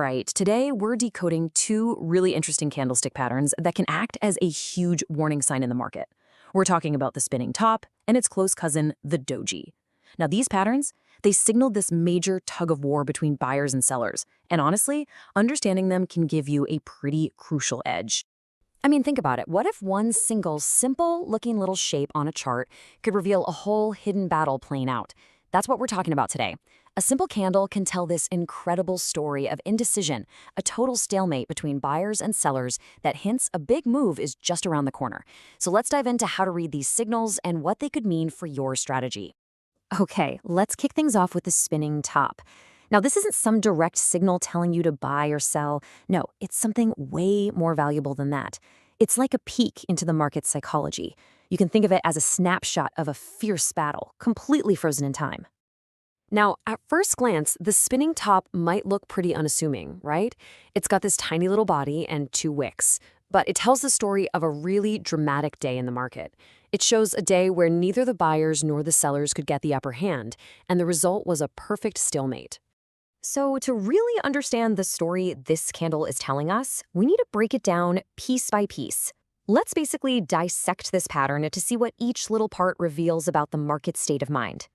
right, today we're decoding two really interesting candlestick patterns that can act as a huge warning sign in the market. We're talking about the spinning top and its close cousin, the doji. Now these patterns, they signal this major tug of war between buyers and sellers, and honestly, understanding them can give you a pretty crucial edge. I mean, think about it. What if one single, simple-looking little shape on a chart could reveal a whole hidden battle playing out? That's what we're talking about today. A simple candle can tell this incredible story of indecision, a total stalemate between buyers and sellers that hints a big move is just around the corner. So let's dive into how to read these signals and what they could mean for your strategy. Okay, let's kick things off with the spinning top. Now, this isn't some direct signal telling you to buy or sell. No, it's something way more valuable than that. It's like a peek into the market's psychology. You can think of it as a snapshot of a fierce battle, completely frozen in time. Now, at first glance, the spinning top might look pretty unassuming, right? It's got this tiny little body and two wicks, but it tells the story of a really dramatic day in the market. It shows a day where neither the buyers nor the sellers could get the upper hand, and the result was a perfect stalemate. So to really understand the story this candle is telling us, we need to break it down piece by piece. Let's basically dissect this pattern to see what each little part reveals about the market's state of mind.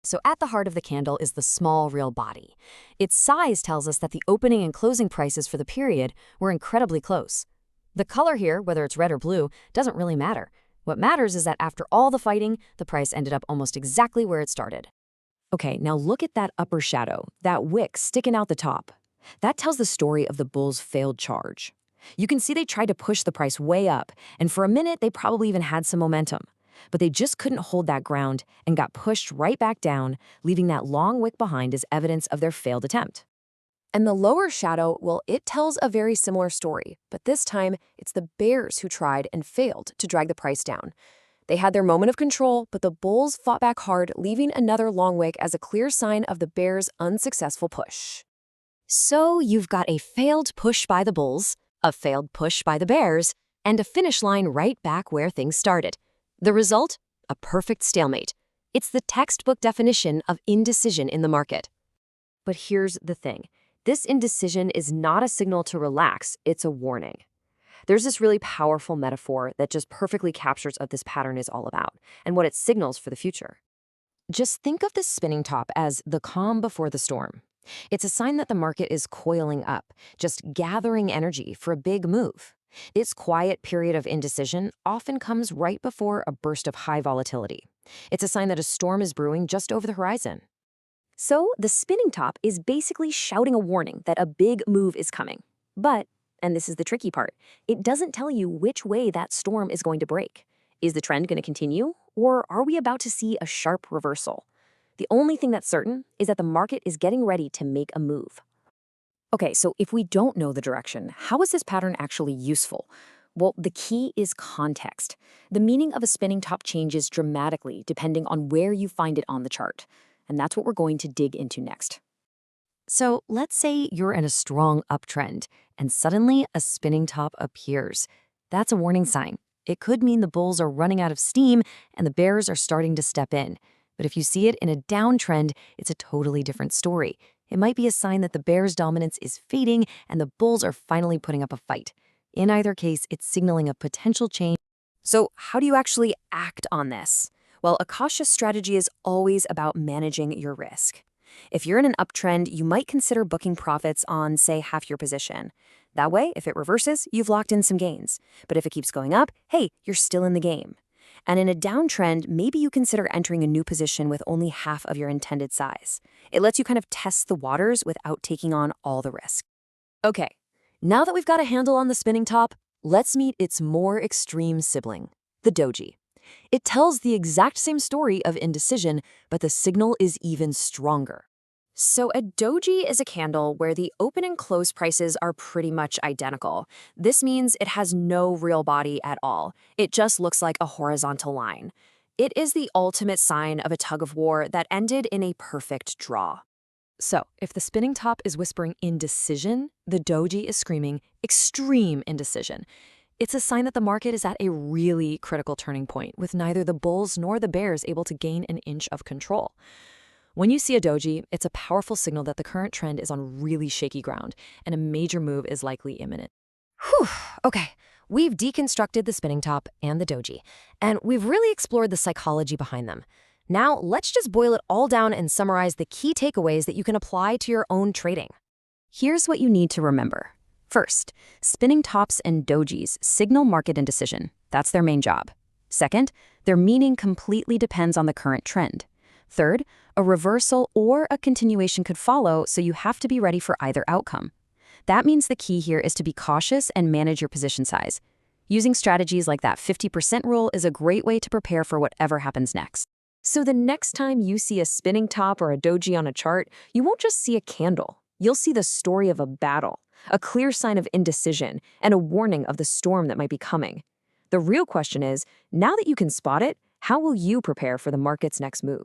So at the heart of the candle is the small real body. Its size tells us that the opening and closing prices for the period were incredibly close. The color here, whether it's red or blue, doesn't really matter. What matters is that after all the fighting, the price ended up almost exactly where it started. Okay, now look at that upper shadow, that wick sticking out the top. That tells the story of the bull's failed charge. You can see they tried to push the price way up, and for a minute they probably even had some momentum. But they just couldn't hold that ground and got pushed right back down, leaving that long wick behind as evidence of their failed attempt. And the lower shadow, well, it tells a very similar story, but this time it's the bears who tried and failed to drag the price down. They had their moment of control, but the bulls fought back hard, leaving another long wick as a clear sign of the bears' unsuccessful push. So you've got a failed push by the bulls, a failed push by the bears, and a finish line right back where things started. The result? A perfect stalemate. It's the textbook definition of indecision in the market. But here's the thing. This indecision is not a signal to relax, it's a warning. There's this really powerful metaphor that just perfectly captures what this pattern is all about and what it signals for the future. Just think of the spinning top as the calm before the storm. It's a sign that the market is coiling up, just gathering energy for a big move. This quiet period of indecision often comes right before a burst of high volatility. It's a sign that a storm is brewing just over the horizon. So the spinning top is basically shouting a warning that a big move is coming. But, and this is the tricky part, it doesn't tell you which way that storm is going to break. Is the trend going to continue, or are we about to see a sharp reversal? The only thing that's certain is that the market is getting ready to make a move. Okay, so if we don't know the direction, how is this pattern actually useful? Well, the key is context. The meaning of a spinning top changes dramatically depending on where you find it on the chart. And that's what we're going to dig into next. So let's say you're in a strong uptrend, and suddenly a spinning top appears. That's a warning sign. It could mean the bulls are running out of steam and the bears are starting to step in. But if you see it in a downtrend, it's a totally different story. It might be a sign that the bears' dominance is fading and the bulls are finally putting up a fight. In either case, it's signaling a potential change. So how do you actually act on this? Well, a cautious strategy is always about managing your risk. If you're in an uptrend, you might consider booking profits on, say, half your position. That way, if it reverses, you've locked in some gains. But if it keeps going up, hey, you're still in the game. And in a downtrend, maybe you consider entering a new position with only half of your intended size. It lets you kind of test the waters without taking on all the risk. Okay, now that we've got a handle on the spinning top, let's meet its more extreme sibling, the doji. It tells the exact same story of indecision, but the signal is even stronger. So a doji is a candle where the open and close prices are pretty much identical. This means it has no real body at all. It just looks like a horizontal line. It is the ultimate sign of a tug of war that ended in a perfect draw. So if the spinning top is whispering indecision, the doji is screaming extreme indecision. It's a sign that the market is at a really critical turning point, with neither the bulls nor the bears able to gain an inch of control. When you see a doji, it's a powerful signal that the current trend is on really shaky ground, and a major move is likely imminent. Whew, okay. We've deconstructed the spinning top and the doji, and we've really explored the psychology behind them. Now, let's just boil it all down and summarize the key takeaways that you can apply to your own trading. Here's what you need to remember. First, spinning tops and dojis signal market indecision. That's their main job. Second, their meaning completely depends on the current trend. Third, a reversal or a continuation could follow, so you have to be ready for either outcome. That means the key here is to be cautious and manage your position size. Using strategies like that 50% rule is a great way to prepare for whatever happens next. So the next time you see a spinning top or a doji on a chart, you won't just see a candle. You'll see the story of a battle, a clear sign of indecision, and a warning of the storm that might be coming. The real question is, now that you can spot it, how will you prepare for the market's next move?